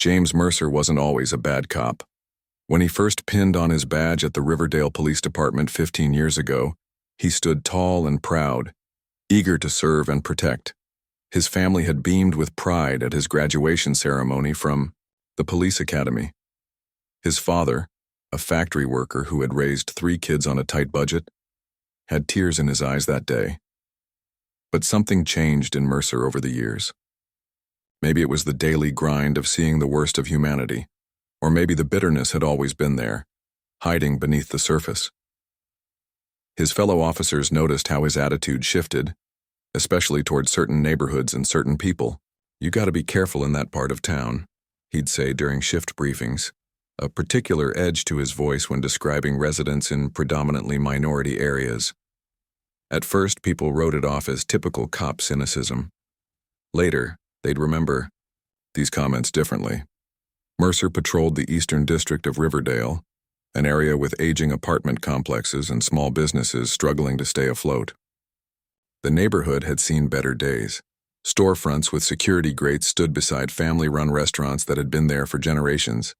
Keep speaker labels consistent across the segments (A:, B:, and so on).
A: James Mercer wasn't always a bad cop. When he first pinned on his badge at the Riverdale Police Department 15 years ago, he stood tall and proud, eager to serve and protect. His family had beamed with pride at his graduation ceremony from the police academy. His father, a factory worker who had raised 3 kids on a tight budget, had tears in his eyes that day. But something changed in Mercer over the years. Maybe it was the daily grind of seeing the worst of humanity, or maybe the bitterness had always been there, hiding beneath the surface. His fellow officers noticed how his attitude shifted, especially toward certain neighborhoods and certain people. "You gotta be careful in that part of town," he'd say during shift briefings, a particular edge to his voice when describing residents in predominantly minority areas. At first, people wrote it off as typical cop cynicism. Later, they'd remember these comments differently. Mercer patrolled the Eastern District of Riverdale, an area with aging apartment complexes and small businesses struggling to stay afloat. The neighborhood had seen better days. Storefronts with security grates stood beside family-run restaurants that had been there for generations.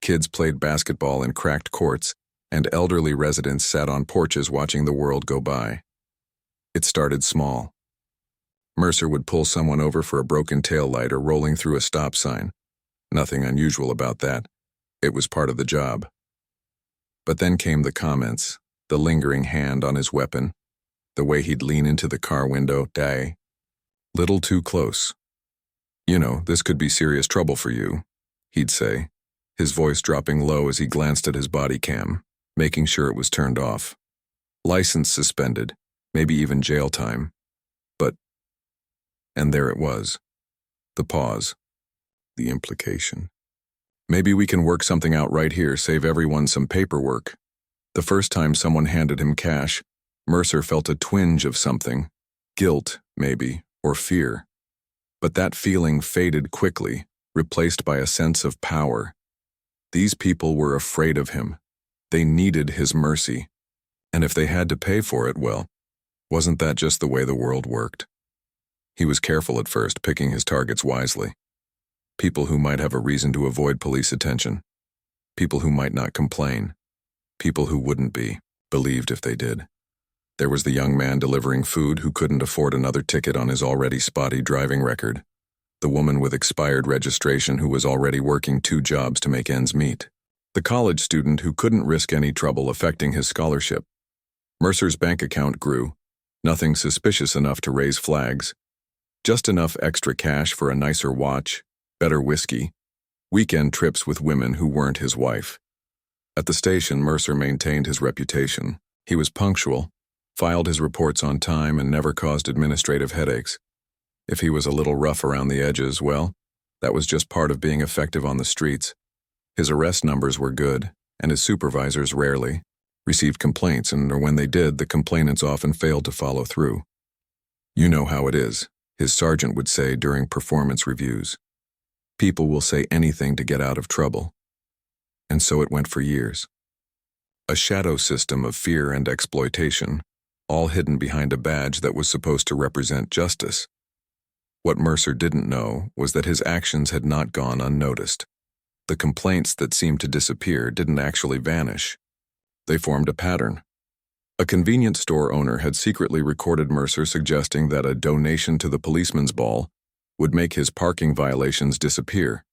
A: Kids played basketball in cracked courts, and elderly residents sat on porches watching the world go by. It started small. Mercer would pull someone over for a broken taillight or rolling through a stop sign. Nothing unusual about that. It was part of the job. But then came the comments, the lingering hand on his weapon, the way he'd lean into the car window, "Die. Little too close. You know, this could be serious trouble for you," he'd say, his voice dropping low as he glanced at his body cam, making sure it was turned off. License suspended, maybe even jail time. And there it was. The pause. The implication. "Maybe we can work something out right here, save everyone some paperwork." The first time someone handed him cash, Mercer felt a twinge of something. Guilt, maybe, or fear. But that feeling faded quickly, replaced by a sense of power. These people were afraid of him. They needed his mercy. And if they had to pay for it, well, wasn't that just the way the world worked? He was careful at first, picking his targets wisely. People who might have a reason to avoid police attention. People who might not complain. People who wouldn't be believed if they did. There was the young man delivering food who couldn't afford another ticket on his already spotty driving record. The woman with expired registration who was already working 2 jobs to make ends meet. The college student who couldn't risk any trouble affecting his scholarship. Mercer's bank account grew. Nothing suspicious enough to raise flags. Just enough extra cash for a nicer watch, better whiskey, weekend trips with women who weren't his wife. At the station, Mercer maintained his reputation. He was punctual, filed his reports on time, and never caused administrative headaches. If he was a little rough around the edges, well, that was just part of being effective on the streets. His arrest numbers were good, and his supervisors rarely received complaints, and when they did, the complainants often failed to follow through. "You know how it is," his sergeant would say during performance reviews. "People will say anything to get out of trouble." And so it went for years. A shadow system of fear and exploitation, all hidden behind a badge that was supposed to represent justice. What Mercer didn't know was that his actions had not gone unnoticed. The complaints that seemed to disappear didn't actually vanish. They formed a pattern. A convenience store owner had secretly recorded Mercer suggesting that a donation to the policeman's ball would make his parking violations disappear.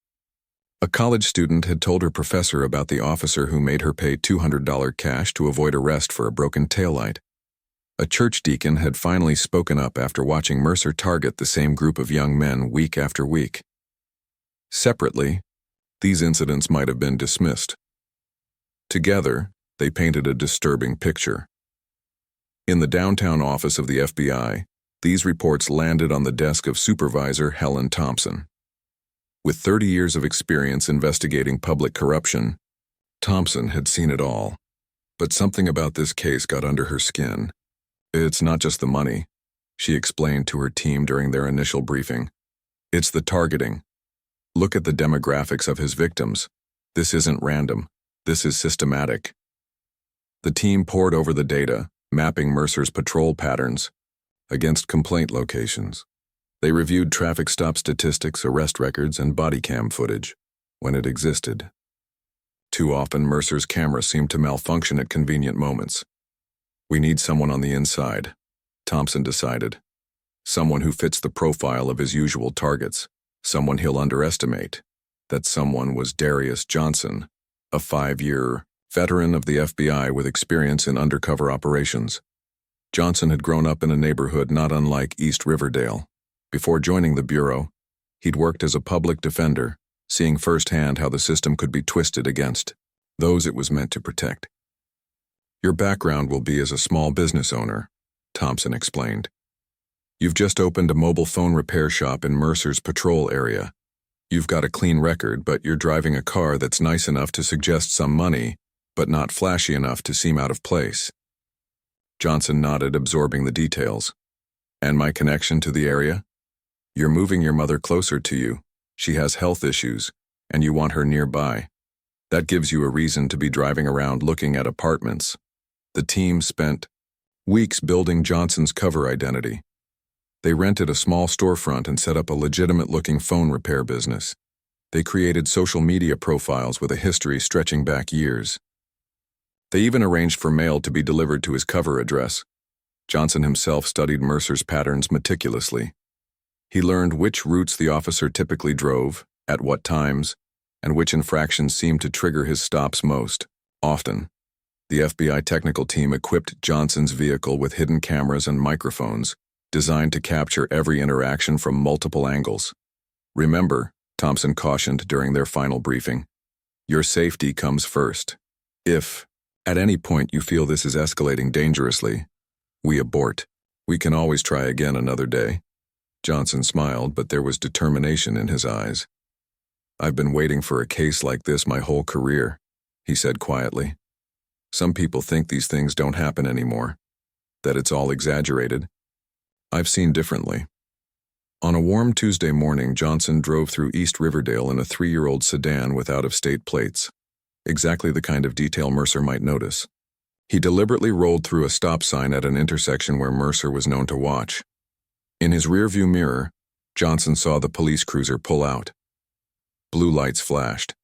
A: A college student had told her professor about the officer who made her pay $200 cash to avoid arrest for a broken taillight. A church deacon had finally spoken up after watching Mercer target the same group of young men week after week. Separately, these incidents might have been dismissed. Together, they painted a disturbing picture. In the downtown office of the FBI, these reports landed on the desk of Supervisor Helen Thompson. With 30 years of experience investigating public corruption, Thompson had seen it all. But something about this case got under her skin. "It's not just the money," she explained to her team during their initial briefing. "It's the targeting. Look at the demographics of his victims. This isn't random. This is systematic." The team pored over the data, mapping Mercer's patrol patterns against complaint locations. They reviewed traffic stop statistics, arrest records, and body cam footage. when it existed. Too often, Mercer's camera seemed to malfunction at convenient moments. We need someone on the inside, Thompson decided. Someone who fits the profile of his usual targets, someone he'll underestimate. That someone was Darius Johnson, a 5-year veteran of the FBI with experience in undercover operations. Johnson had grown up in a neighborhood not unlike East Riverdale. Before joining the Bureau, he'd worked as a public defender, seeing firsthand how the system could be twisted against those it was meant to protect. Your background will be as a small business owner, Thompson explained. You've just opened a mobile phone repair shop in Mercer's patrol area. You've got a clean record, but you're driving a car that's nice enough to suggest some money, but not flashy enough to seem out of place. Johnson nodded, absorbing the details. And my connection to the area? You're moving your mother closer to you. She has health issues, and you want her nearby. That gives you a reason to be driving around looking at apartments. The team spent weeks building Johnson's cover identity. They rented a small storefront and set up a legitimate-looking phone repair business. They created social media profiles with a history stretching back years. They even arranged for mail to be delivered to his cover address. Johnson himself studied Mercer's patterns meticulously. He learned which routes the officer typically drove, at what times, and which infractions seemed to trigger his stops most often. The FBI technical team equipped Johnson's vehicle with hidden cameras and microphones, designed to capture every interaction from multiple angles. Remember, Thompson cautioned during their final briefing, your safety comes first. If, at any point you feel this is escalating dangerously, we abort. We can always try again another day. Johnson smiled, but there was determination in his eyes. I've been waiting for a case like this my whole career, he said quietly. Some people think these things don't happen anymore, that it's all exaggerated. I've seen differently. On a warm Tuesday morning, Johnson drove through East Riverdale in a 3-year-old sedan with out-of-state plates. Exactly the kind of detail Mercer might notice. He deliberately rolled through a stop sign at an intersection where Mercer was known to watch. In his rearview mirror, Johnson saw the police cruiser pull out. Blue lights flashed.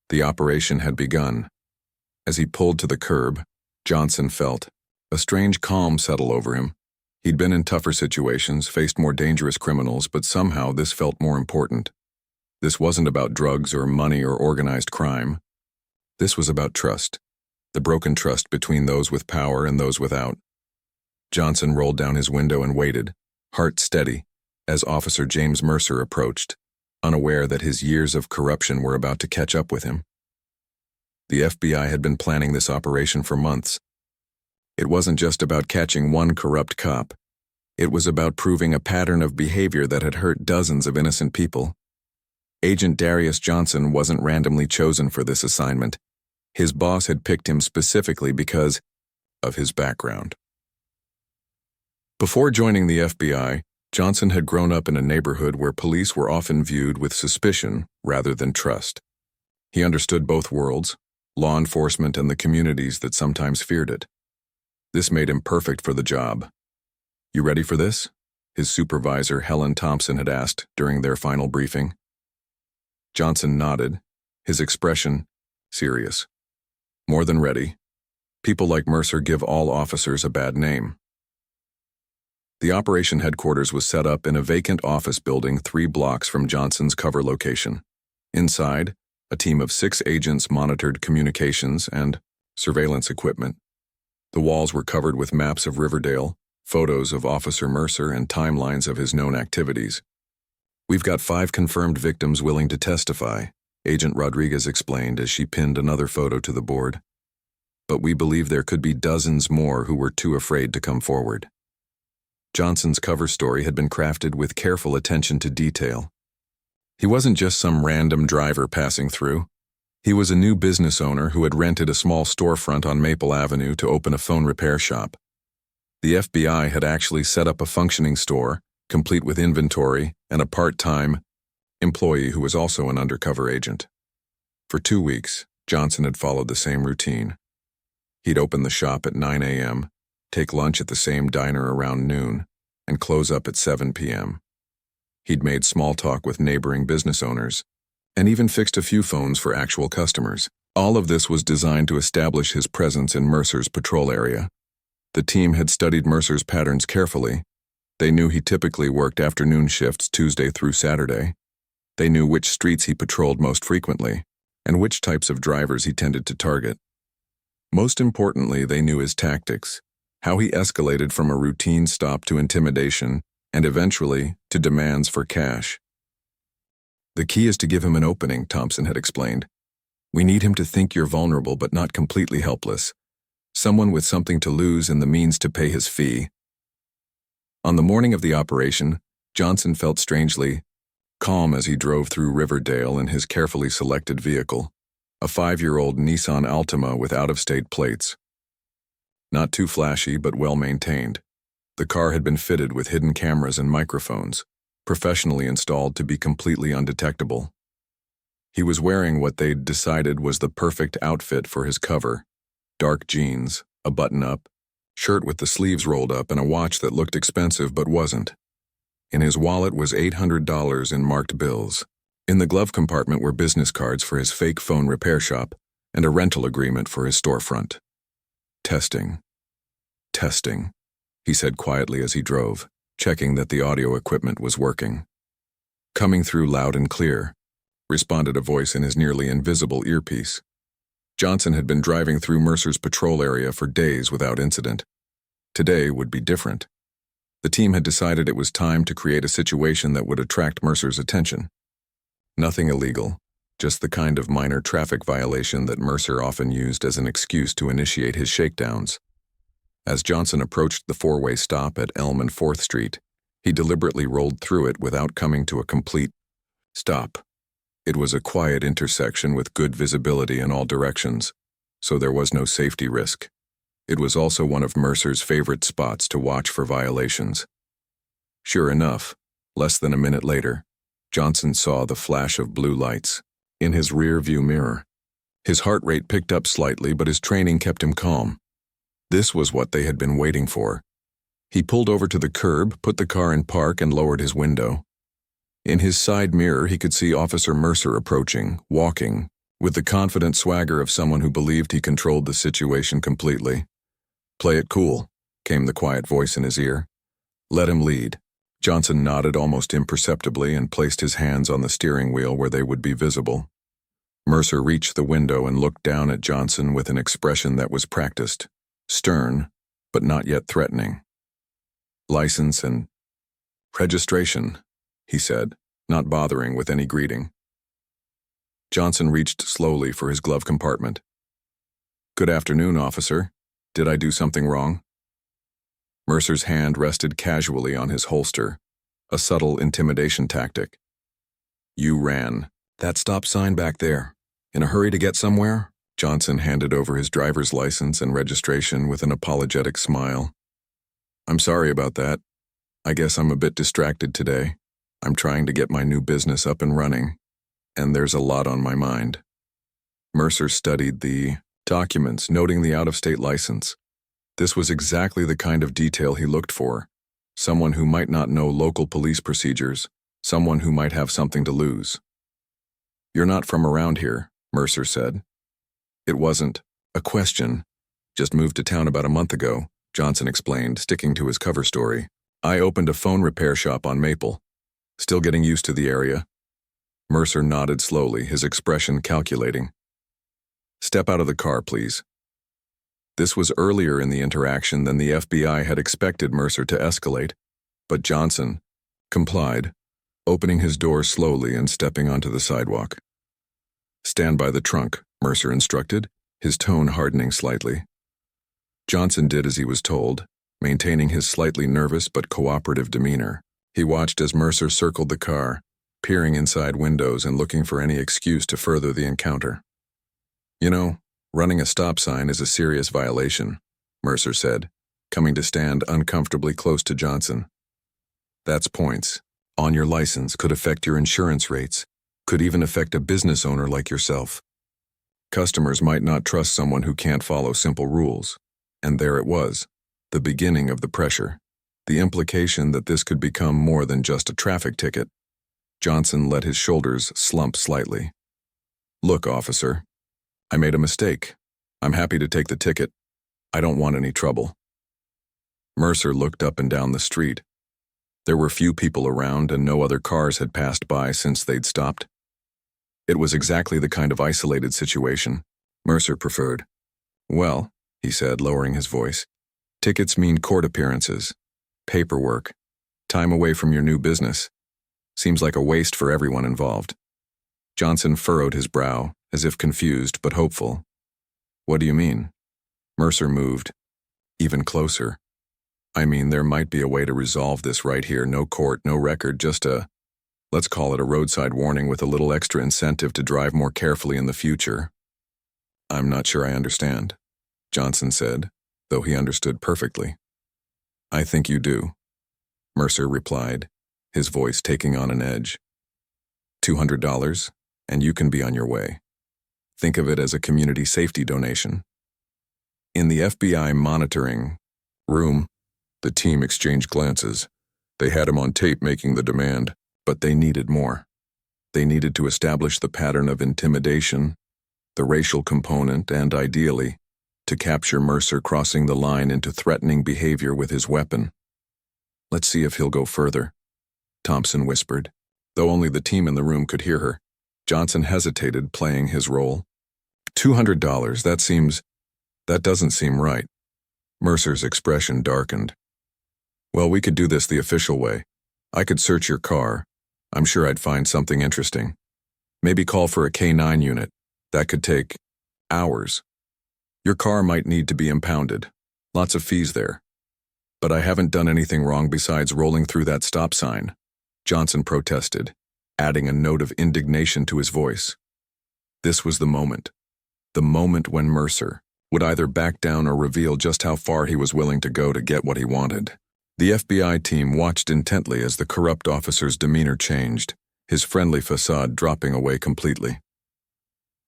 A: The operation had begun. As he pulled to the curb, Johnson felt a strange calm settle over him. He'd been in tougher situations, faced more dangerous criminals, but somehow this felt more important. This wasn't about drugs or money or organized crime. This was about trust, the broken trust between those with power and those without. Johnson rolled down his window and waited, heart steady, as Officer James Mercer approached, unaware that his years of corruption were about to catch up with him. The FBI had been planning this operation for months. It wasn't just about catching one corrupt cop. It was about proving a pattern of behavior that had hurt dozens of innocent people. Agent Darius Johnson wasn't randomly chosen for this assignment. His boss had picked him specifically because of his background. Before joining the FBI, Johnson had grown up in a neighborhood where police were often viewed with suspicion rather than trust. He understood both worlds, law enforcement and the communities that sometimes feared it. This made him perfect for the job. You ready for this? His supervisor, Helen Thompson, had asked during their final briefing. Johnson nodded, his expression serious. More than ready. People like Mercer give all officers a bad name. The operation headquarters was set up in a vacant office building 3 blocks from Johnson's cover location. Inside, a team of 6 agents monitored communications and surveillance equipment. The walls were covered with maps of Riverdale, photos of Officer Mercer, and timelines of his known activities. We've got 5 confirmed victims willing to testify, Agent Rodriguez explained as she pinned another photo to the board. But we believe there could be dozens more who were too afraid to come forward. Johnson's cover story had been crafted with careful attention to detail. He wasn't just some random driver passing through. He was a new business owner who had rented a small storefront on Maple Avenue to open a phone repair shop. The FBI had actually set up a functioning store, complete with inventory, and a part-time employee who was also an undercover agent. For 2 weeks, Johnson had followed the same routine. He'd open the shop at 9 a.m., take lunch at the same diner around noon, and close up at 7 p.m. He'd made small talk with neighboring business owners, and even fixed a few phones for actual customers. All of this was designed to establish his presence in Mercer's patrol area. The team had studied Mercer's patterns carefully. They knew he typically worked afternoon shifts Tuesday through Saturday. They knew which streets he patrolled most frequently, and which types of drivers he tended to target. Most importantly, they knew his tactics, how he escalated from a routine stop to intimidation, and eventually to demands for cash. The key is to give him an opening, Thompson had explained. We need him to think you're vulnerable but not completely helpless. Someone with something to lose and the means to pay his fee. On the morning of the operation, Johnson felt strangely calm as he drove through Riverdale in his carefully selected vehicle, a 5-year-old Nissan Altima with out-of-state plates. Not too flashy, but well-maintained. The car had been fitted with hidden cameras and microphones, professionally installed to be completely undetectable. He was wearing what they'd decided was the perfect outfit for his cover: dark jeans, a button-up, shirt with the sleeves rolled up, and a watch that looked expensive but wasn't. In his wallet was $800 in marked bills. In the glove compartment were business cards for his fake phone repair shop and a rental agreement for his storefront. Testing, he said quietly as he drove, checking that the audio equipment was working. Coming through loud and clear, responded a voice in his nearly invisible earpiece. Johnson had been driving through Mercer's patrol area for days without incident. Today would be different. The team had decided it was time to create a situation that would attract Mercer's attention. Nothing illegal, just the kind of minor traffic violation that Mercer often used as an excuse to initiate his shakedowns. As Johnson approached the four-way stop at Elm and 4th Street, he deliberately rolled through it without coming to a complete stop. It was a quiet intersection with good visibility in all directions, so there was no safety risk. It was also one of Mercer's favorite spots to watch for violations. Sure enough, less than a minute later, Johnson saw the flash of blue lights in his rear-view mirror. His heart rate picked up slightly, but his training kept him calm. This was what they had been waiting for. He pulled over to the curb, put the car in park, and lowered his window. In his side mirror, he could see Officer Mercer approaching, walking, with the confident swagger of someone who believed he controlled the situation completely. "Play it cool," came the quiet voice in his ear. "Let him lead." Johnson nodded almost imperceptibly and placed his hands on the steering wheel where they would be visible. Mercer reached the window and looked down at Johnson with an expression that was practiced, stern, but not yet threatening. "License and registration," he said, not bothering with any greeting. Johnson reached slowly for his glove compartment. "Good afternoon, officer. Did I do something wrong?" Mercer's hand rested casually on his holster, a subtle intimidation tactic. "You ran that stop sign back there. In a hurry to get somewhere?" Johnson handed over his driver's license and registration with an apologetic smile. "I'm sorry about that. I guess I'm a bit distracted today. I'm trying to get my new business up and running, and there's a lot on my mind." Mercer studied the documents, noting the out-of-state license. This was exactly the kind of detail he looked for. Someone who might not know local police procedures, someone who might have something to lose. "You're not from around here," Mercer said. "It wasn't a question. Just moved to town about a month ago," Johnson explained, sticking to his cover story. "I opened a phone repair shop on Maple. Still getting used to the area." Mercer nodded slowly, his expression calculating. "Step out of the car, please." This was earlier in the interaction than the FBI had expected Mercer to escalate, but Johnson complied, opening his door slowly and stepping onto the sidewalk. "Stand by the trunk," Mercer instructed, his tone hardening slightly. Johnson did as he was told, maintaining his slightly nervous but cooperative demeanor. He watched as Mercer circled the car, peering inside windows and looking for any excuse to further the encounter. "You know, running a stop sign is a serious violation," Mercer said, coming to stand uncomfortably close to Johnson. "That's points on your license, could affect your insurance rates, could even affect a business owner like yourself. Customers might not trust someone who can't follow simple rules." And there it was, the beginning of the pressure, the implication that this could become more than just a traffic ticket. Johnson let his shoulders slump slightly. Look, officer, I made a mistake. I'm happy to take the ticket. I don't want any trouble. Mercer looked up and down the street. There were few people around and no other cars had passed by since they'd stopped. It was exactly the kind of isolated situation Mercer preferred. Well, he said, lowering his voice, tickets mean court appearances, paperwork, time away from your new business. Seems like a waste for everyone involved. Johnson furrowed his brow, as if confused but hopeful. What do you mean? Mercer moved even closer. I mean, there might be a way to resolve this right here. No court, no record, just let's call it a roadside warning with a little extra incentive to drive more carefully in the future. I'm not sure I understand, Johnson said, though he understood perfectly. I think you do, Mercer replied, his voice taking on an edge. $200, and you can be on your way. Think of it as a community safety donation. In the FBI monitoring room, the team exchanged glances. They had him on tape making the demand, but they needed more. They needed to establish the pattern of intimidation, the racial component, and ideally, to capture Mercer crossing the line into threatening behavior with his weapon. Let's see if he'll go further, Thompson whispered, though only the team in the room could hear her. Johnson hesitated, playing his role. $200, that doesn't seem right. Mercer's expression darkened. Well, we could do this the official way. I could search your car. I'm sure I'd find something interesting. Maybe call for a K-9 unit. That could take hours. Your car might need to be impounded. Lots of fees there. But I haven't done anything wrong besides rolling through that stop sign, Johnson protested, adding a note of indignation to his voice. This was the moment when Mercer would either back down or reveal just how far he was willing to go to get what he wanted. The FBI team watched intently as the corrupt officer's demeanor changed, his friendly facade dropping away completely.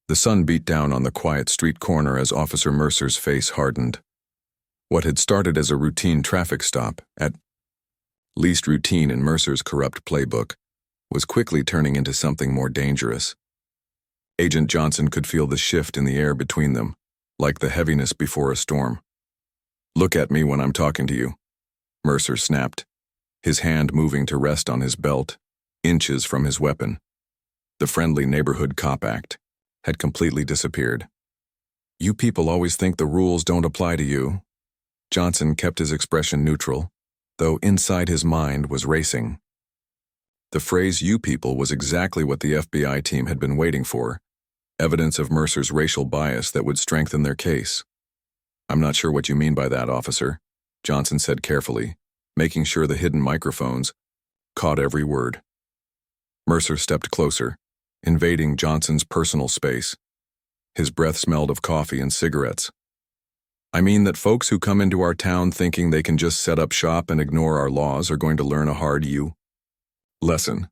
A: The sun beat down on the quiet street corner as Officer Mercer's face hardened. What had started as a routine traffic stop, at least routine in Mercer's corrupt playbook, was quickly turning into something more dangerous. Agent Johnson could feel the shift in the air between them, like the heaviness before a storm. Look at me when I'm talking to you, Mercer snapped, his hand moving to rest on his belt, inches from his weapon. The friendly neighborhood cop act had completely disappeared. You people always think the rules don't apply to you. Johnson kept his expression neutral, though inside his mind was racing. The phrase "you people" was exactly what the FBI team had been waiting for, evidence of Mercer's racial bias that would strengthen their case. I'm not sure what you mean by that, officer, Johnson said carefully, making sure the hidden microphones caught every word. Mercer stepped closer, invading Johnson's personal space. His breath smelled of coffee and cigarettes. I mean that folks who come into our town thinking they can just set up shop and ignore our laws are going to learn a hard lesson.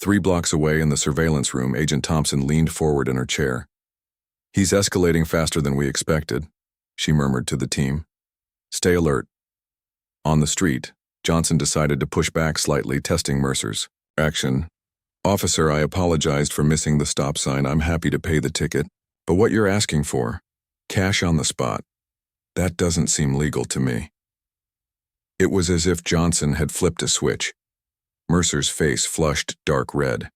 A: 3 blocks away in the surveillance room, Agent Thompson leaned forward in her chair. He's escalating faster than we expected, she murmured to the team. Stay alert. On the street, Johnson decided to push back slightly, testing Mercer's action. Officer, I apologized for missing the stop sign. I'm happy to pay the ticket. But what you're asking for, cash on the spot, that doesn't seem legal to me. It was as if Johnson had flipped a switch. Mercer's face flushed dark red.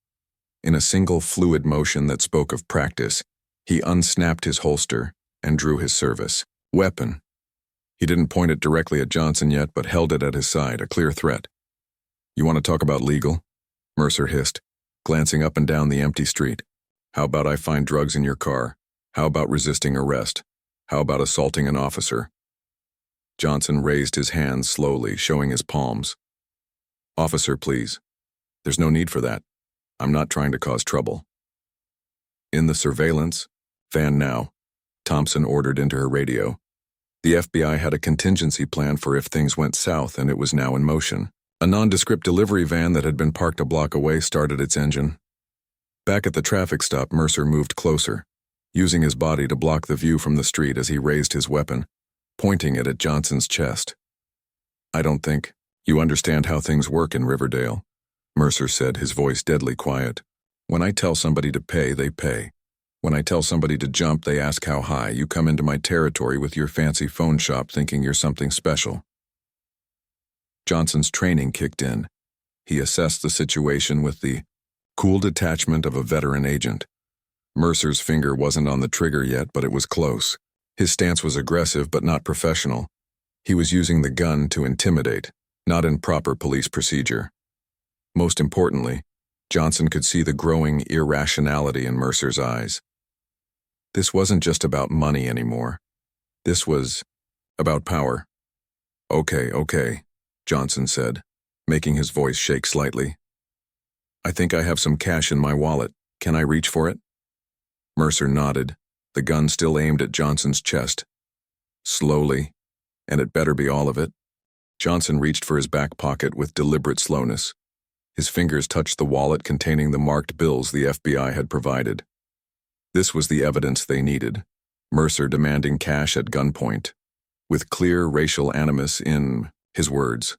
A: In a single fluid motion that spoke of practice, he unsnapped his holster and drew his service weapon. He didn't point it directly at Johnson yet, but held it at his side, a clear threat. You want to talk about legal? Mercer hissed, glancing up and down the empty street. How about I find drugs in your car? How about resisting arrest? How about assaulting an officer? Johnson raised his hands slowly, showing his palms. Officer, please. There's no need for that. I'm not trying to cause trouble. In the surveillance van now, Thompson ordered into her radio. The FBI had a contingency plan for if things went south, and it was now in motion. A nondescript delivery van that had been parked a block away started its engine. Back at the traffic stop, Mercer moved closer, using his body to block the view from the street as he raised his weapon, pointing it at Johnson's chest. I don't think you understand how things work in Riverdale. Mercer said, his voice deadly quiet. "When I tell somebody to pay, they pay. When I tell somebody to jump, they ask how high. You come into my territory with your fancy phone shop thinking you're something special." Johnson's training kicked in. He assessed the situation with the cool detachment of a veteran agent. Mercer's finger wasn't on the trigger yet, but it was close. His stance was aggressive but not professional. He was using the gun to intimidate, not in proper police procedure. Most importantly, Johnson could see the growing irrationality in Mercer's eyes. This wasn't just about money anymore. This was about power. Okay, Johnson said, making his voice shake slightly. "I think I have some cash in my wallet. Can I reach for it?" Mercer nodded, the gun still aimed at Johnson's chest. Slowly, and it better be all of it, Johnson reached for his back pocket with deliberate slowness. His fingers touched the wallet containing the marked bills the FBI had provided. This was the evidence they needed, Mercer demanding cash at gunpoint, with clear racial animus in his words.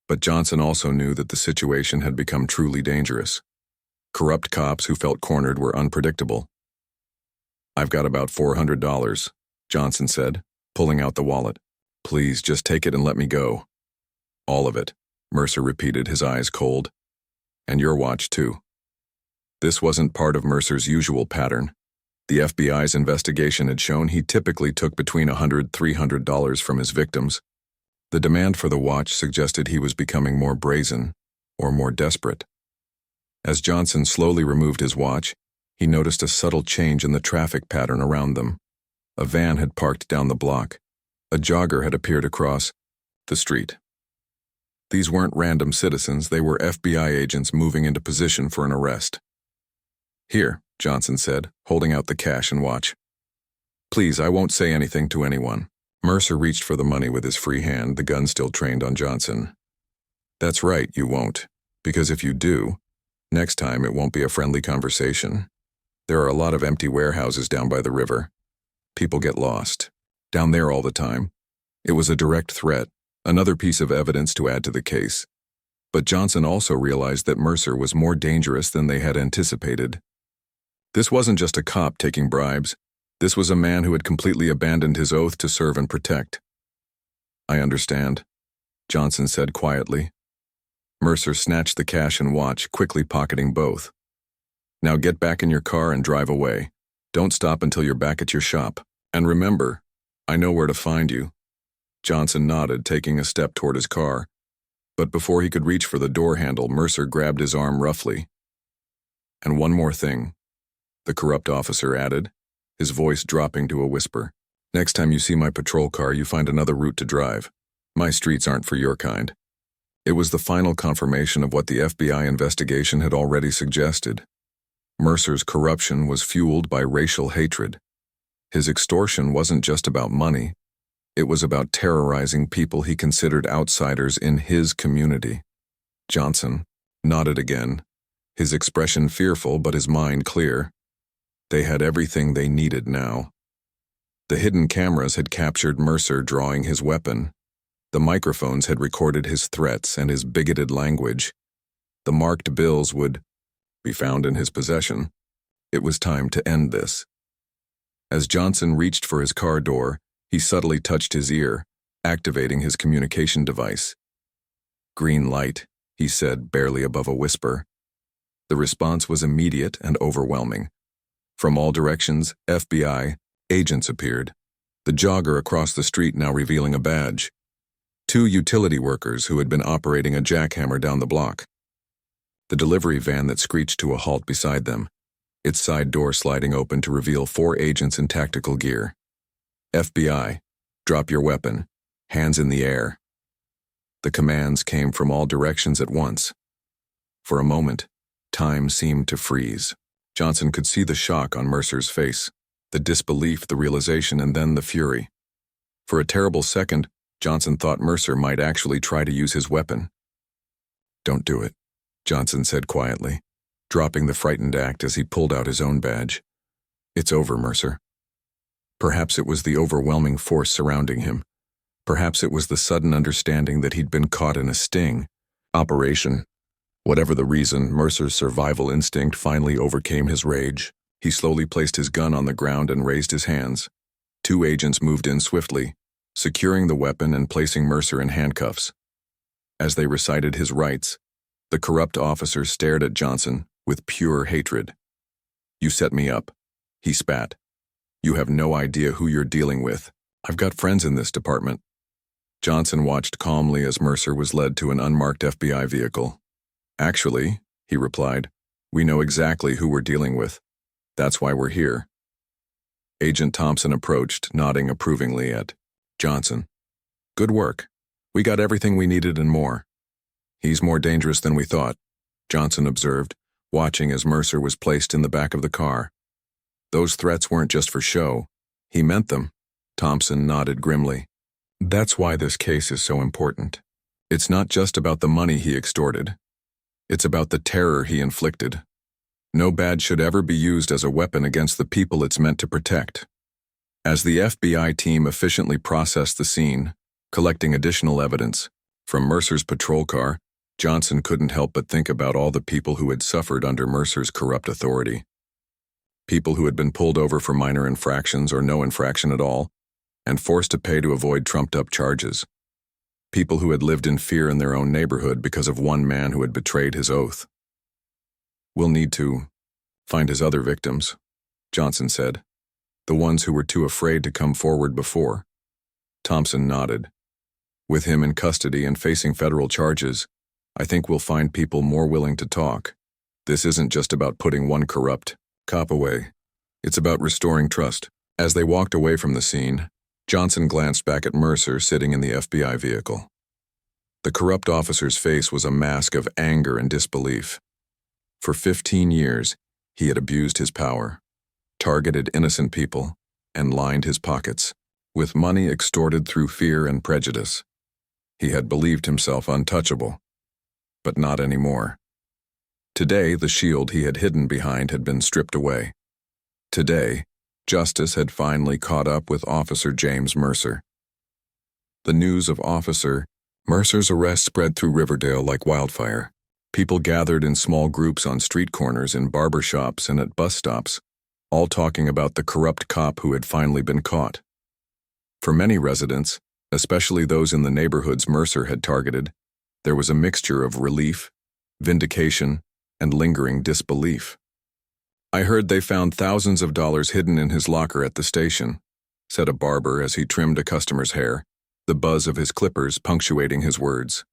A: But Johnson also knew that the situation had become truly dangerous. Corrupt cops who felt cornered were unpredictable. "I've got about $400, Johnson said, pulling out the wallet. "Please, just take it and let me go." "All of it," Mercer repeated, his eyes cold. "And your watch, too." This wasn't part of Mercer's usual pattern. The FBI's investigation had shown he typically took between $100 to $300 from his victims. The demand for the watch suggested he was becoming more brazen, or more desperate. As Johnson slowly removed his watch, he noticed a subtle change in the traffic pattern around them. A van had parked down the block. A jogger had appeared across the street. These weren't random citizens, they were FBI agents moving into position for an arrest. "Here," Johnson said, holding out the cash and watch. "Please, I won't say anything to anyone." Mercer reached for the money with his free hand, the gun still trained on Johnson. "That's right, you won't. Because if you do, next time it won't be a friendly conversation. There are a lot of empty warehouses down by the river. People get lost. Down there all the time." It was a direct threat, another piece of evidence to add to the case. But Johnson also realized that Mercer was more dangerous than they had anticipated. This wasn't just a cop taking bribes. This was a man who had completely abandoned his oath to serve and protect. "I understand," Johnson said quietly. Mercer snatched the cash and watch, quickly pocketing both. "Now get back in your car and drive away. Don't stop until you're back at your shop. And remember, I know where to find you." Johnson nodded, taking a step toward his car. But before he could reach for the door handle, Mercer grabbed his arm roughly. "And one more thing," the corrupt officer added, his voice dropping to a whisper. "Next time you see my patrol car, you find another route to drive. My streets aren't for your kind." It was the final confirmation of what the FBI investigation had already suggested. Mercer's corruption was fueled by racial hatred. His extortion wasn't just about money. It was about terrorizing people he considered outsiders in his community. Johnson nodded again, his expression fearful but his mind clear. They had everything they needed now. The hidden cameras had captured Mercer drawing his weapon. The microphones had recorded his threats and his bigoted language. The marked bills would be found in his possession. It was time to end this. As Johnson reached for his car door, he subtly touched his ear, activating his communication device. "Green light," he said, barely above a whisper. The response was immediate and overwhelming. From all directions, FBI agents appeared, the jogger across the street now revealing a badge. 2 utility workers who had been operating a jackhammer down the block. The delivery van that screeched to a halt beside them, its side door sliding open to reveal 4 agents in tactical gear. "FBI, drop your weapon, hands in the air." The commands came from all directions at once. For a moment, time seemed to freeze. Johnson could see the shock on Mercer's face, the disbelief, the realization, and then the fury. For a terrible second, Johnson thought Mercer might actually try to use his weapon. "Don't do it," Johnson said quietly, dropping the frightened act as he pulled out his own badge. "It's over, Mercer." Perhaps it was the overwhelming force surrounding him. Perhaps it was the sudden understanding that he'd been caught in a sting operation. Whatever the reason, Mercer's survival instinct finally overcame his rage. He slowly placed his gun on the ground and raised his hands. Two agents moved in swiftly, securing the weapon and placing Mercer in handcuffs. As they recited his rights, the corrupt officer stared at Johnson with pure hatred. "You set me up," he spat. "You have no idea who you're dealing with. I've got friends in this department." Johnson watched calmly as Mercer was led to an unmarked FBI vehicle. "Actually," he replied, "we know exactly who we're dealing with. That's why we're here." Agent Thompson approached, nodding approvingly at Johnson. "Good work. We got everything we needed and more." "He's more dangerous than we thought," Johnson observed, watching as Mercer was placed in the back of the car. "Those threats weren't just for show. He meant them." Thompson nodded grimly. "That's why this case is so important. It's not just about the money he extorted. It's about the terror he inflicted. No badge should ever be used as a weapon against the people it's meant to protect." As the FBI team efficiently processed the scene, collecting additional evidence from Mercer's patrol car, Johnson couldn't help but think about all the people who had suffered under Mercer's corrupt authority. People who had been pulled over for minor infractions or no infraction at all, and forced to pay to avoid trumped-up charges. People who had lived in fear in their own neighborhood because of one man who had betrayed his oath. "We'll need to find his other victims," Johnson said. "The ones who were too afraid to come forward before." Thompson nodded. "With him in custody and facing federal charges, I think we'll find people more willing to talk. This isn't just about putting one corrupt cop away. It's about restoring trust." As they walked away from the scene, Johnson glanced back at Mercer sitting in the FBI vehicle. The corrupt officer's face was a mask of anger and disbelief. For 15 years, he had abused his power, targeted innocent people, and lined his pockets with money extorted through fear and prejudice. He had believed himself untouchable, but not anymore. Today, the shield he had hidden behind had been stripped away. Today, justice had finally caught up with Officer James Mercer. The news of Officer Mercer's arrest spread through Riverdale like wildfire. People gathered in small groups on street corners, in barber shops, and at bus stops, all talking about the corrupt cop who had finally been caught. For many residents, especially those in the neighborhoods Mercer had targeted, there was a mixture of relief, vindication, and lingering disbelief. "I heard they found thousands of dollars hidden in his locker at the station," said a barber as he trimmed a customer's hair, the buzz of his clippers punctuating his words.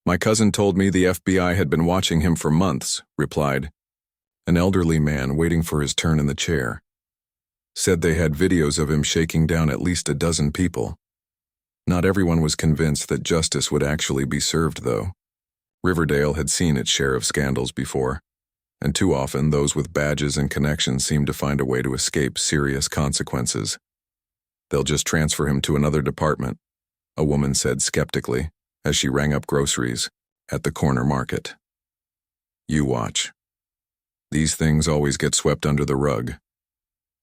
A: "My cousin told me the FBI had been watching him for months," replied an elderly man waiting for his turn in the chair. "Said they had videos of him shaking down at least a dozen people." Not everyone was convinced that justice would actually be served, though. Riverdale had seen its share of scandals before, and too often those with badges and connections seemed to find a way to escape serious consequences. "They'll just transfer him to another department," a woman said skeptically as she rang up groceries at the corner market. "You watch. These things always get swept under the rug."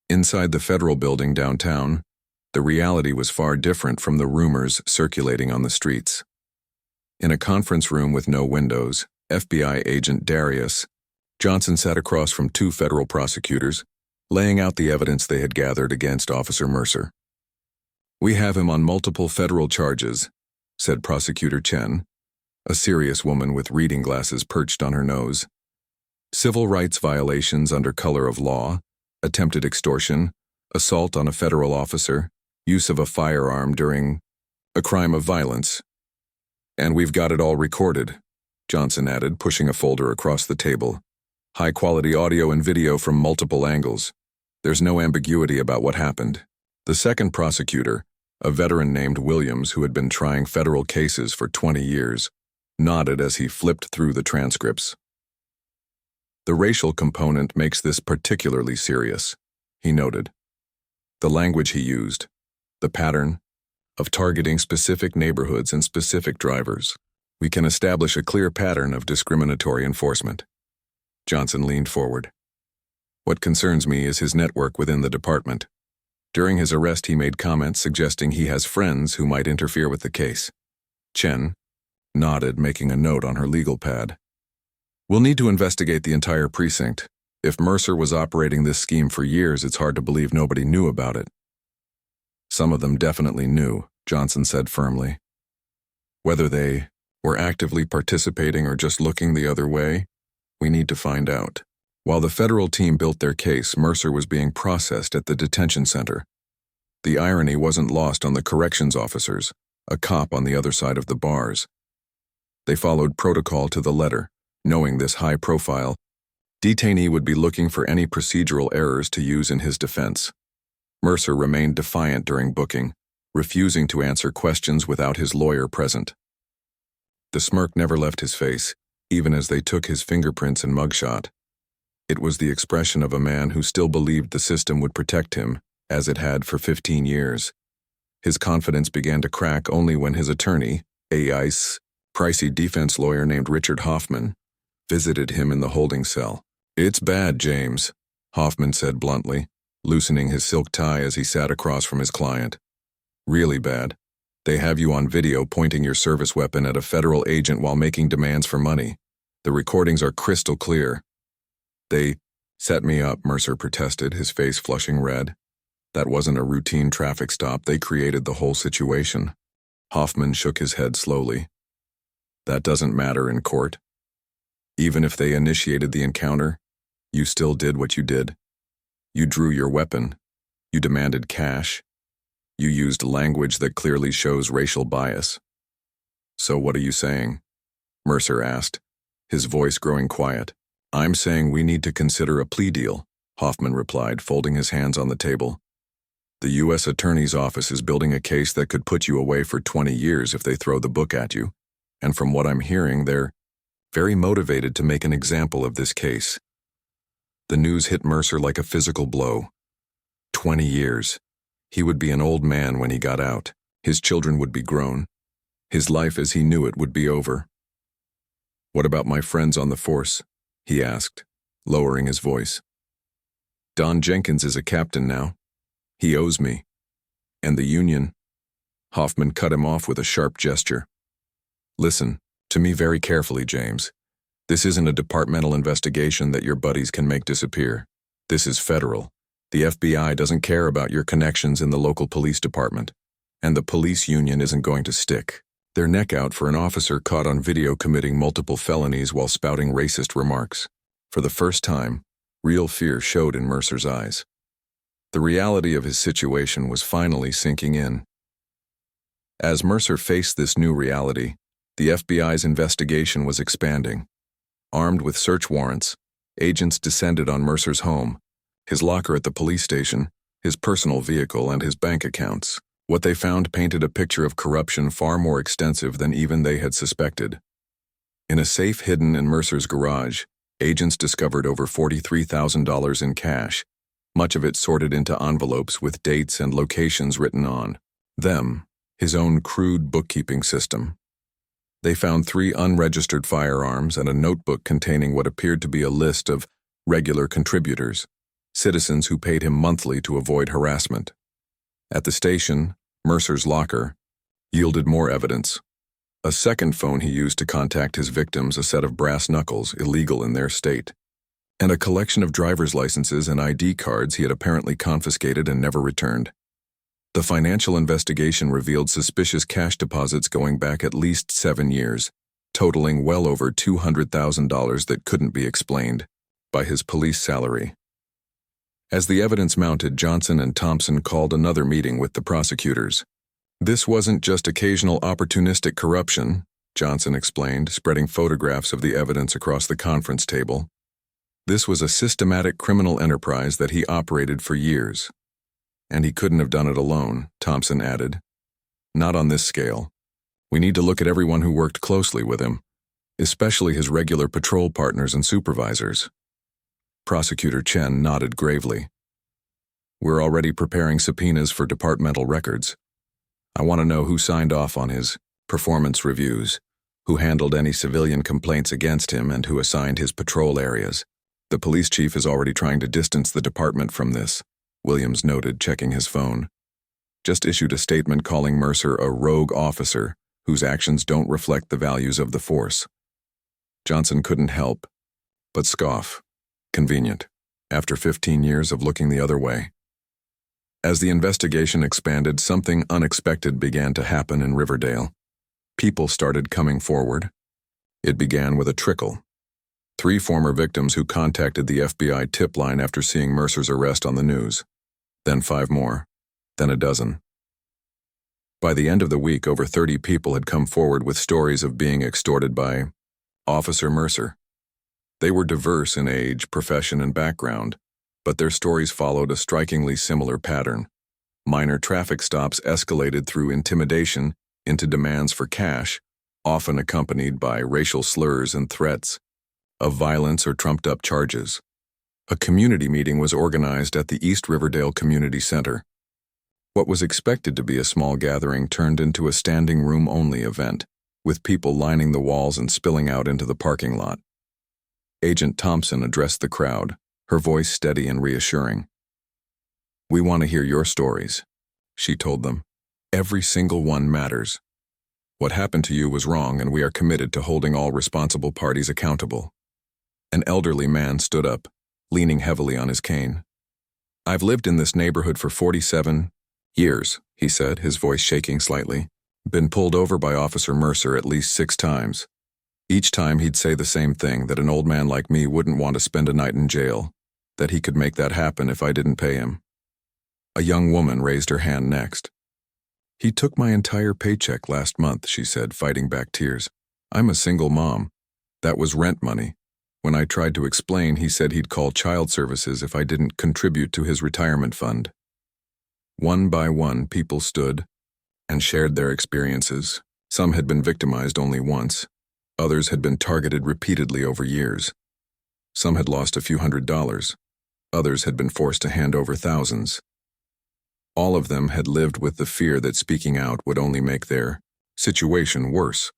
A: Inside the federal building downtown, the reality was far different from the rumors circulating on the streets. In a conference room with no windows, FBI agent Darius Johnson sat across from two federal prosecutors, laying out the evidence they had gathered against Officer Mercer. "We have him on multiple federal charges," said Prosecutor Chen, a serious woman with reading glasses perched on her nose. "Civil rights violations under color of law, attempted extortion, assault on a federal officer, use of a firearm during a crime of violence. And we've got it all recorded," Johnson added, pushing a folder across the table. "High-quality audio and video from multiple angles. There's no ambiguity about what happened." The second prosecutor, a veteran named Williams who had been trying federal cases for 20 years, nodded as he flipped through the transcripts. "The racial component makes this particularly serious," he noted. "The language he used, the pattern of targeting specific neighborhoods and specific drivers. We can establish a clear pattern of discriminatory enforcement." Johnson leaned forward. "What concerns me is his network within the department. During his arrest, he made comments suggesting he has friends who might interfere with the case." Chen nodded, making a note on her legal pad. We'll need to investigate the entire precinct. If Mercer was operating this scheme for years, it's hard to believe nobody knew about it. Some of them definitely knew, Johnson said firmly. Whether they were actively participating or just looking the other way, we need to find out. While the federal team built their case, Mercer was being processed at the detention center. The irony wasn't lost on the corrections officers, a cop on the other side of the bars. They followed protocol to the letter, knowing this high-profile detainee would be looking for any procedural errors to use in his defense. Mercer remained defiant during booking, refusing to answer questions without his lawyer present. The smirk never left his face, even as they took his fingerprints and mugshot. It was the expression of a man who still believed the system would protect him, as it had for 15 years. His confidence began to crack only when his attorney, a pricey defense lawyer named Richard Hoffman, visited him in the holding cell. "It's bad, James," Hoffman said bluntly, loosening his silk tie as he sat across from his client. "Really bad. They have you on video pointing your service weapon at a federal agent while making demands for money. The recordings are crystal clear." "They set me up," Mercer protested, his face flushing red. "That wasn't a routine traffic stop. They created the whole situation." Hoffman shook his head slowly. "That doesn't matter in court. Even if they initiated the encounter, you still did what you did. You drew your weapon. You demanded cash. You used language that clearly shows racial bias." "So what are you saying?" Mercer asked, his voice growing quiet. "I'm saying we need to consider a plea deal," Hoffman replied, folding his hands on the table. "The U.S. Attorney's Office is building a case that could put you away for 20 years if they throw the book at you, and from what I'm hearing, they're very motivated to make an example of this case." The news hit Mercer like a physical blow. 20 years. He would be an old man when he got out. His children would be grown. His life as he knew it would be over. "What about my friends on the force?" he asked, lowering his voice. "Don Jenkins is a captain now. He owes me. And the union—" Hoffman cut him off with a sharp gesture. "Listen to me very carefully, James. This isn't a departmental investigation that your buddies can make disappear. This is federal. The FBI doesn't care about your connections in the local police department, and the police union isn't going to stick their neck out for an officer caught on video committing multiple felonies while spouting racist remarks." For the first time, real fear showed in Mercer's eyes. The reality of his situation was finally sinking in. As Mercer faced this new reality, the FBI's investigation was expanding. Armed with search warrants, agents descended on Mercer's home, his locker at the police station, his personal vehicle, and his bank accounts. What they found painted a picture of corruption far more extensive than even they had suspected. In a safe hidden in Mercer's garage, agents discovered over $43,000 in cash, much of it sorted into envelopes with dates and locations written on them, his own crude bookkeeping system. They found 3 unregistered firearms and a notebook containing what appeared to be a list of regular contributors, citizens who paid him monthly to avoid harassment. At the station, Mercer's locker yielded more evidence. A second phone he used to contact his victims, a set of brass knuckles illegal in their state, and a collection of driver's licenses and ID cards he had apparently confiscated and never returned. The financial investigation revealed suspicious cash deposits going back at least 7 years, totaling well over $200,000 that couldn't be explained by his police salary. As the evidence mounted, Johnson and Thompson called another meeting with the prosecutors. "This wasn't just occasional opportunistic corruption," Johnson explained, spreading photographs of the evidence across the conference table. "This was a systematic criminal enterprise that he operated for years. And he couldn't have done it alone," Thompson added. "Not on this scale. We need to look at everyone who worked closely with him, especially his regular patrol partners and supervisors." Prosecutor Chen nodded gravely. "We're already preparing subpoenas for departmental records. I want to know who signed off on his performance reviews, who handled any civilian complaints against him, and who assigned his patrol areas. The police chief is already trying to distance the department from this," Williams noted, checking his phone. "Just issued a statement calling Mercer a rogue officer whose actions don't reflect the values of the force." Johnson couldn't help but scoff. Convenient. After 15 years of looking the other way. As the investigation expanded, something unexpected began to happen in Riverdale. People started coming forward. It began with a trickle. 3 former victims who contacted the FBI tip line after seeing Mercer's arrest on the news. Then 5 more. Then a dozen. By the end of the week, over 30 people had come forward with stories of being extorted by Officer Mercer. They were diverse in age, profession, and background, but their stories followed a strikingly similar pattern. Minor traffic stops escalated through intimidation into demands for cash, often accompanied by racial slurs and threats of violence or trumped-up charges. A community meeting was organized at the East Riverdale Community Center. What was expected to be a small gathering turned into a standing room-only event, with people lining the walls and spilling out into the parking lot. Agent Thompson addressed the crowd, her voice steady and reassuring. "We want to hear your stories," she told them. "Every single one matters. What happened to you was wrong, and we are committed to holding all responsible parties accountable." An elderly man stood up, leaning heavily on his cane. "I've lived in this neighborhood for 47 years, he said, his voice shaking slightly. "Been pulled over by Officer Mercer at least 6 times. Each time he'd say the same thing, that an old man like me wouldn't want to spend a night in jail, that he could make that happen if I didn't pay him." A young woman raised her hand next. "He took my entire paycheck last month," she said, fighting back tears. "I'm a single mom. That was rent money. When I tried to explain, he said he'd call child services if I didn't contribute to his retirement fund." One by one, people stood and shared their experiences. Some had been victimized only once. Others had been targeted repeatedly over years. Some had lost a few $100s. Others had been forced to hand over thousands. All of them had lived with the fear that speaking out would only make their situation worse.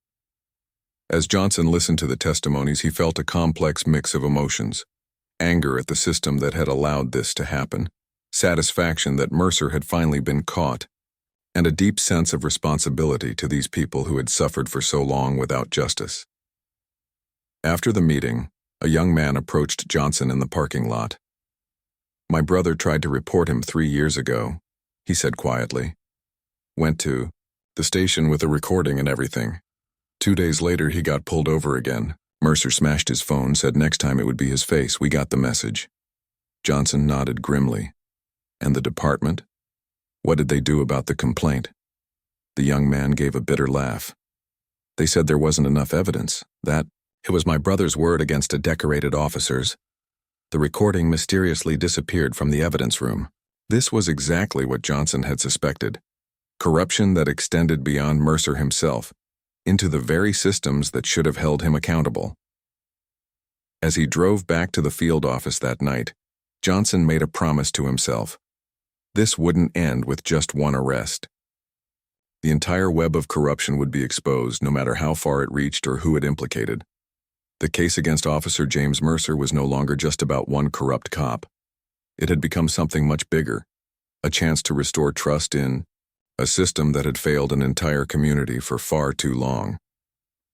A: As Johnson listened to the testimonies, he felt a complex mix of emotions: anger at the system that had allowed this to happen, satisfaction that Mercer had finally been caught, and a deep sense of responsibility to these people who had suffered for so long without justice. After the meeting, a young man approached Johnson in the parking lot. "My brother tried to report him 3 years ago," he said quietly. "Went to the station with a recording and everything. 2 days later, he got pulled over again. Mercer smashed his phone, said next time it would be his face. We got the message." Johnson nodded grimly. "And the department? What did they do about the complaint?" The young man gave a bitter laugh. "They said there wasn't enough evidence. That it was my brother's word against a decorated officer's. The recording mysteriously disappeared from the evidence room." This was exactly what Johnson had suspected. Corruption that extended beyond Mercer himself, into the very systems that should have held him accountable. As he drove back to the field office that night, Johnson made a promise to himself. This wouldn't end with just one arrest. The entire web of corruption would be exposed, no matter how far it reached or who it implicated. The case against Officer James Mercer was no longer just about one corrupt cop. It had become something much bigger, a chance to restore trust in a system that had failed an entire community for far too long.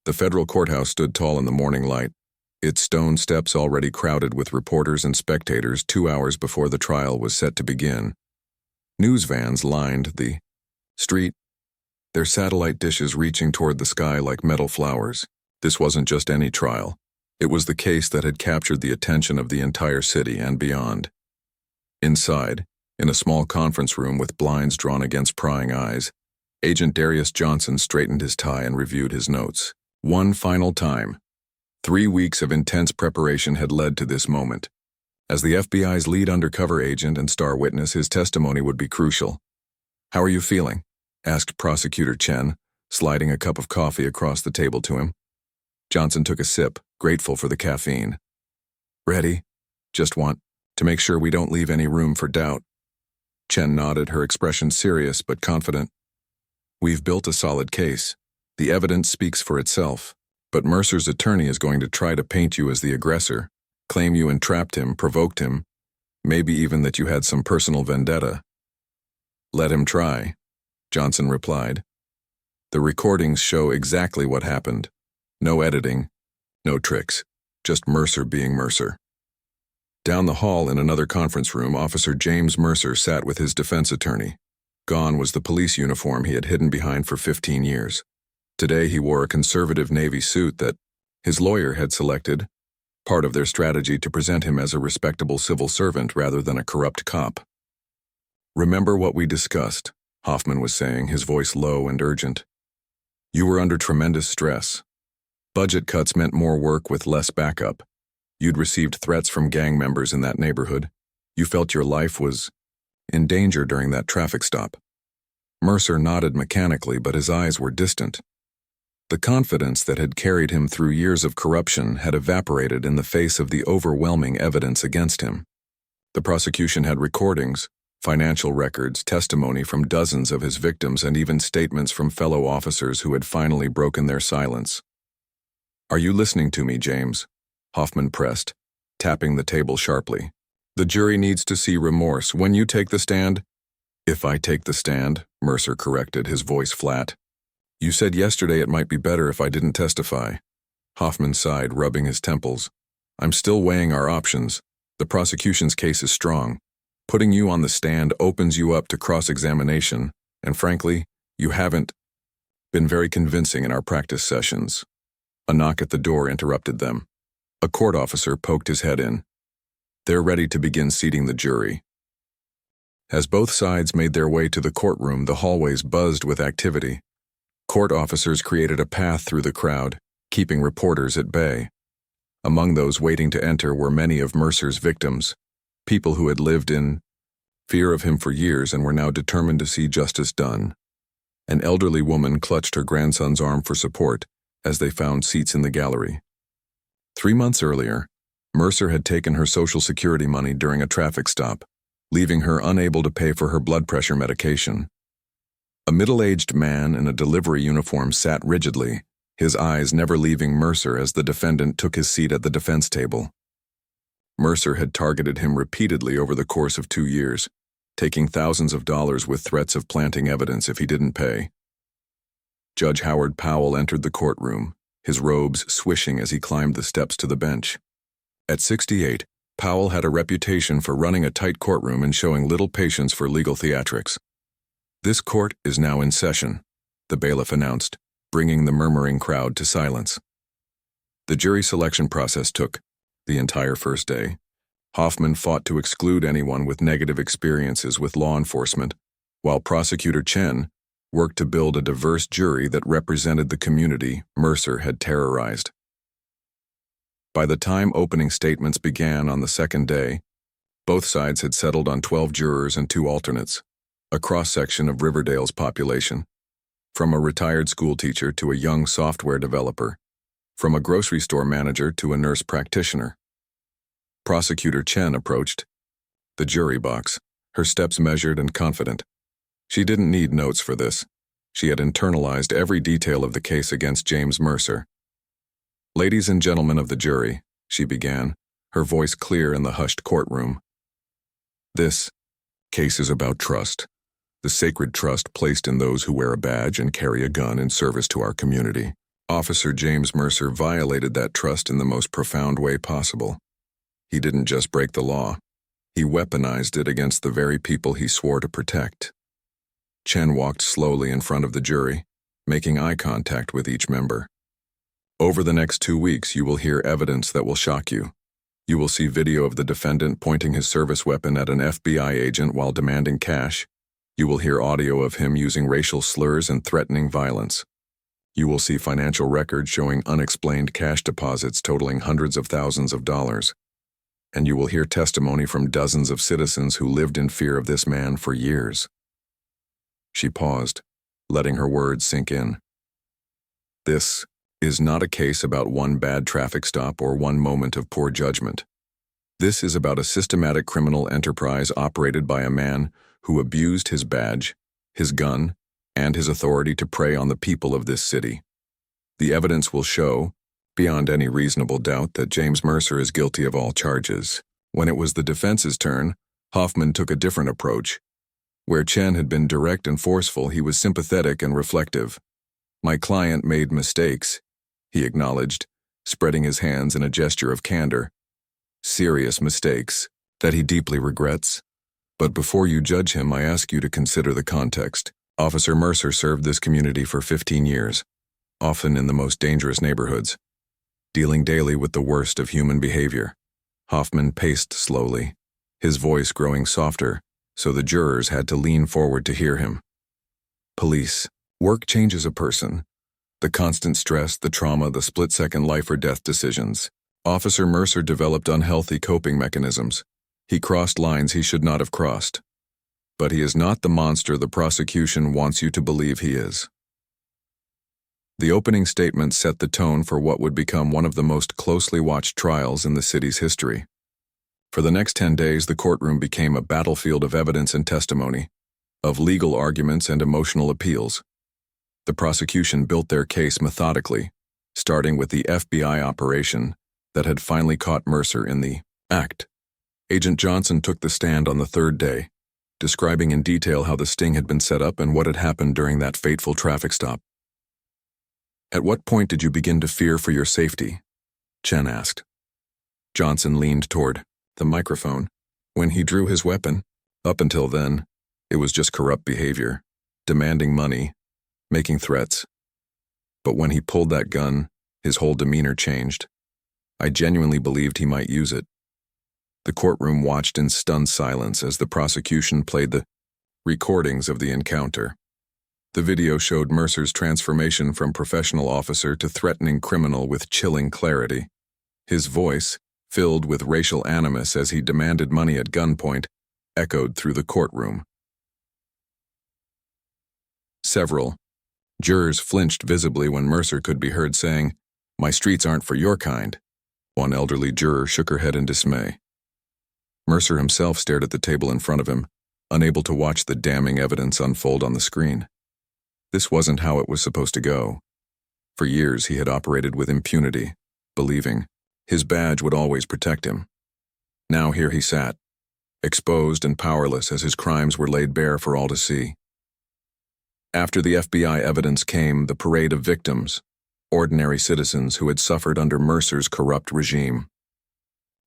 A: The federal courthouse stood tall in the morning light, its stone steps already crowded with reporters and spectators 2 hours before the trial was set to begin. News vans lined the street, their satellite dishes reaching toward the sky like metal flowers. This wasn't just any trial. It was the case that had captured the attention of the entire city and beyond. Inside, in a small conference room with blinds drawn against prying eyes, Agent Darius Johnson straightened his tie and reviewed his notes. One final time. 3 weeks of intense preparation had led to this moment. As the FBI's lead undercover agent and star witness, his testimony would be crucial. "How are you feeling?" asked Prosecutor Chen, sliding a cup of coffee across the table to him. Johnson took a sip, grateful for the caffeine. "Ready. Just want to make sure we don't leave any room for doubt." Chen nodded, her expression serious but confident. "We've built a solid case. The evidence speaks for itself. But Mercer's attorney is going to try to paint you as the aggressor, claim you entrapped him, provoked him, maybe even that you had some personal vendetta." "Let him try," Johnson replied. "The recordings show exactly what happened. No editing, no tricks. just Mercer being Mercer. Down the hall in another conference room, Officer James Mercer sat with his defense attorney. Gone was the police uniform he had hidden behind for 15 years. Today he wore a conservative Navy suit that his lawyer had selected, part of their strategy to present him as a respectable civil servant rather than a corrupt cop. "Remember what we discussed," Hoffman was saying, his voice low and urgent. "You were under tremendous stress. Budget cuts meant more work with less backup. You'd received threats from gang members in that neighborhood. You felt your life was in danger during that traffic stop." Mercer nodded mechanically, but his eyes were distant. The confidence that had carried him through years of corruption had evaporated in the face of the overwhelming evidence against him. The prosecution had recordings, financial records, testimony from dozens of his victims, and even statements from fellow officers who had finally broken their silence. "Are you listening to me, James?" Hoffman pressed, tapping the table sharply. "The jury needs to see remorse when you take the stand." "If I take the stand," Mercer corrected, his voice flat. "You said yesterday it might be better if I didn't testify." Hoffman sighed, rubbing his temples. "I'm still weighing our options. The prosecution's case is strong. Putting you on the stand opens you up to cross-examination, and frankly, you haven't been very convincing in our practice sessions." A knock at the door interrupted them. A court officer poked his head in. "They're ready to begin seating the jury." As both sides made their way to the courtroom, the hallways buzzed with activity. Court officers created a path through the crowd, keeping reporters at bay. Among those waiting to enter were many of Mercer's victims, people who had lived in fear of him for years and were now determined to see justice done. An elderly woman clutched her grandson's arm for support as they found seats in the gallery. 3 months earlier, Mercer had taken her Social Security money during a traffic stop, leaving her unable to pay for her blood pressure medication. A middle-aged man in a delivery uniform sat rigidly, his eyes never leaving Mercer as the defendant took his seat at the defense table. Mercer had targeted him repeatedly over the course of 2 years, taking thousands of dollars with threats of planting evidence if he didn't pay. Judge Howard Powell entered the courtroom, his robes swishing as he climbed the steps to the bench. At 68, Powell had a reputation for running a tight courtroom and showing little patience for legal theatrics. "This court is now in session," the bailiff announced, bringing the murmuring crowd to silence. The jury selection process took the entire first day. Hoffman fought to exclude anyone with negative experiences with law enforcement, while Prosecutor Chen worked to build a diverse jury that represented the community Mercer had terrorized. By the time opening statements began on the second day, both sides had settled on 12 jurors and 2 alternates, a cross-section of Riverdale's population, from a retired schoolteacher to a young software developer, from a grocery store manager to a nurse practitioner. Prosecutor Chen approached the jury box, her steps measured and confident. She didn't need notes for this. She had internalized every detail of the case against James Mercer. "Ladies and gentlemen of the jury," she began, her voice clear in the hushed courtroom. "This case is about trust, the sacred trust placed in those who wear a badge and carry a gun in service to our community. Officer James Mercer violated that trust in the most profound way possible. He didn't just break the law, he weaponized it against the very people he swore to protect." Chen walked slowly in front of the jury, making eye contact with each member. "Over the next 2 weeks, you will hear evidence that will shock you. You will see video of the defendant pointing his service weapon at an FBI agent while demanding cash. You will hear audio of him using racial slurs and threatening violence. You will see financial records showing unexplained cash deposits totaling hundreds of thousands of dollars. And you will hear testimony from dozens of citizens who lived in fear of this man for years." She paused, letting her words sink in. "This is not a case about one bad traffic stop or one moment of poor judgment. This is about a systematic criminal enterprise operated by a man who abused his badge, his gun, and his authority to prey on the people of this city. The evidence will show, beyond any reasonable doubt, that James Mercer is guilty of all charges." When it was the defense's turn, Hoffman took a different approach. Where Chen had been direct and forceful, he was sympathetic and reflective. "My client made mistakes," he acknowledged, spreading his hands in a gesture of candor. "Serious mistakes that he deeply regrets. But before you judge him, I ask you to consider the context. Officer Mercer served this community for 15 years, often in the most dangerous neighborhoods, dealing daily with the worst of human behavior." Hoffman paced slowly, his voice growing softer, so the jurors had to lean forward to hear him. "Police work changes a person. The constant stress, the trauma, the split-second life-or-death decisions. Officer Mercer developed unhealthy coping mechanisms. He crossed lines he should not have crossed. But he is not the monster the prosecution wants you to believe he is." The opening statement set the tone for what would become one of the most closely watched trials in the city's history. For the next 10 days, the courtroom became a battlefield of evidence and testimony, of legal arguments and emotional appeals. The prosecution built their case methodically, starting with the FBI operation that had finally caught Mercer in the act. Agent Johnson took the stand on the third day, describing in detail how the sting had been set up and what had happened during that fateful traffic stop. "At what point did you begin to fear for your safety?" Chen asked. Johnson leaned toward the microphone. "When he drew his weapon. Up until then, it was just corrupt behavior, demanding money, making threats. But when he pulled that gun, his whole demeanor changed. I genuinely believed he might use it." The courtroom watched in stunned silence as the prosecution played the recordings of the encounter. The video showed Mercer's transformation from professional officer to threatening criminal with chilling clarity. His voice, filled with racial animus as he demanded money at gunpoint, echoed through the courtroom. Several jurors flinched visibly when Mercer could be heard saying, "My streets aren't for your kind." One elderly juror shook her head in dismay. Mercer himself stared at the table in front of him, unable to watch the damning evidence unfold on the screen. This wasn't how it was supposed to go. For years he had operated with impunity, believing his badge would always protect him. Now here he sat, exposed and powerless as his crimes were laid bare for all to see. After the FBI evidence came the parade of victims, ordinary citizens who had suffered under Mercer's corrupt regime.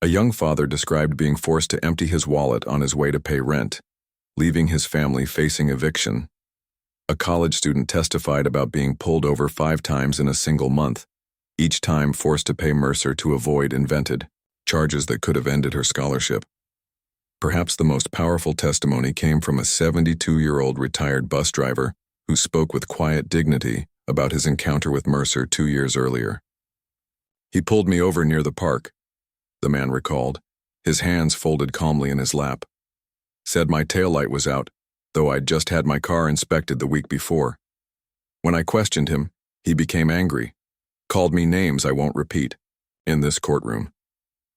A: A young father described being forced to empty his wallet on his way to pay rent, leaving his family facing eviction. A college student testified about being pulled over 5 times in a single month, each time forced to pay Mercer to avoid invented charges that could have ended her scholarship. Perhaps the most powerful testimony came from a 72-year-old retired bus driver who spoke with quiet dignity about his encounter with Mercer 2 years earlier. "He pulled me over near the park," the man recalled, his hands folded calmly in his lap. "Said my taillight was out, though I'd just had my car inspected the week before. When I questioned him, he became angry, called me names I won't repeat, in this courtroom.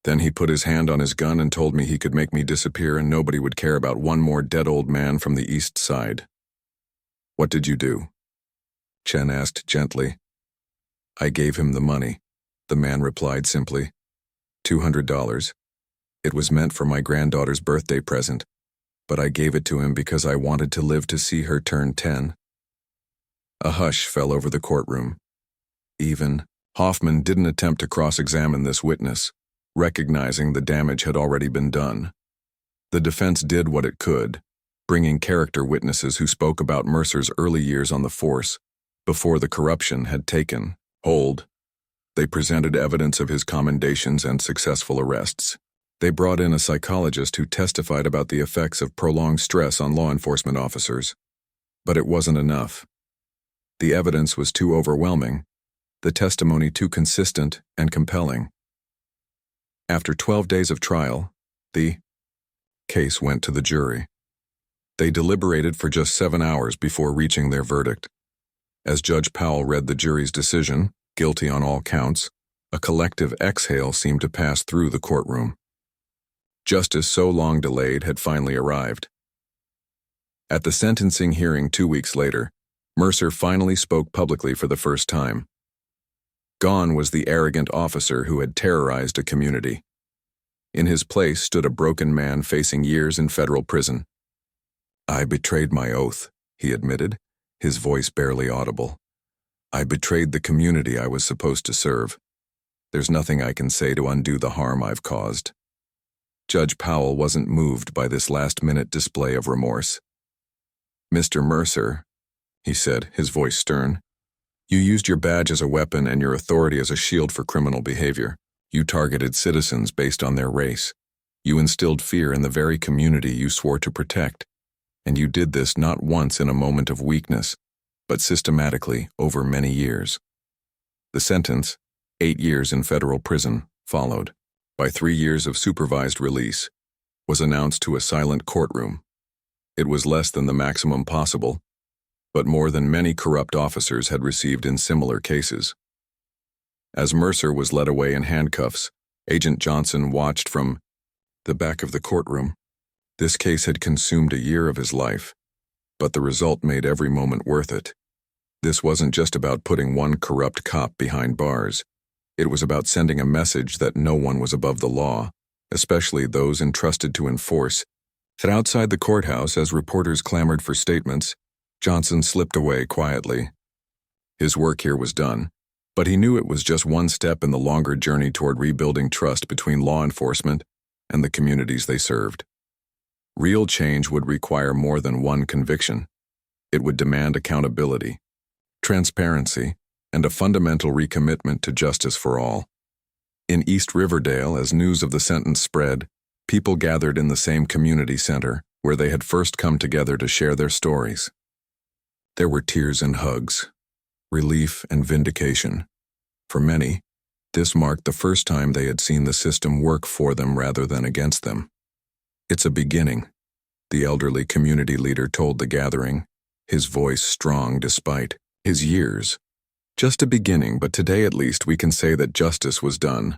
A: Then he put his hand on his gun and told me he could make me disappear and nobody would care about one more dead old man from the East Side." "What did you do?" Chen asked gently. "I gave him the money," the man replied simply. $200. It was meant for my granddaughter's birthday present, but I gave it to him because I wanted to live to see her turn 10. A hush fell over the courtroom. Even Hoffman didn't attempt to cross-examine this witness, recognizing the damage had already been done. The defense did what it could, bringing character witnesses who spoke about Mercer's early years on the force, before the corruption had taken hold. They presented evidence of his commendations and successful arrests. They brought in a psychologist who testified about the effects of prolonged stress on law enforcement officers. But it wasn't enough. The evidence was too overwhelming, the testimony too consistent and compelling. After 12 days of trial, the case went to the jury. They deliberated for just 7 hours before reaching their verdict. As Judge Powell read the jury's decision, guilty on all counts, a collective exhale seemed to pass through the courtroom. Justice so long delayed had finally arrived. At the sentencing hearing 2 weeks later, Mercer finally spoke publicly for the first time. Gone was the arrogant officer who had terrorized a community. In his place stood a broken man facing years in federal prison. "I betrayed my oath," he admitted, his voice barely audible. "I betrayed the community I was supposed to serve. There's nothing I can say to undo the harm I've caused." Judge Powell wasn't moved by this last-minute display of remorse. "Mr. Mercer," he said, his voice stern, "you used your badge as a weapon and your authority as a shield for criminal behavior. You targeted citizens based on their race. You instilled fear in the very community you swore to protect. And you did this not once in a moment of weakness, but systematically over many years." The sentence, 8 years in federal prison, followed by 3 years of supervised release, was announced to a silent courtroom. It was less than the maximum possible, but more than many corrupt officers had received in similar cases. As Mercer was led away in handcuffs, Agent Johnson watched from the back of the courtroom. This case had consumed a year of his life, but the result made every moment worth it. This wasn't just about putting one corrupt cop behind bars. It was about sending a message that no one was above the law, especially those entrusted to enforce. And outside the courthouse, as reporters clamored for statements, Johnson slipped away quietly. His work here was done, but he knew it was just one step in the longer journey toward rebuilding trust between law enforcement and the communities they served. Real change would require more than one conviction. It would demand accountability, transparency, and a fundamental recommitment to justice for all. In East Riverdale, as news of the sentence spread, people gathered in the same community center where they had first come together to share their stories. There were tears and hugs, relief and vindication. For many, this marked the first time they had seen the system work for them rather than against them. "It's a beginning," the elderly community leader told the gathering, his voice strong despite his years. "Just a beginning, but today at least we can say that justice was done."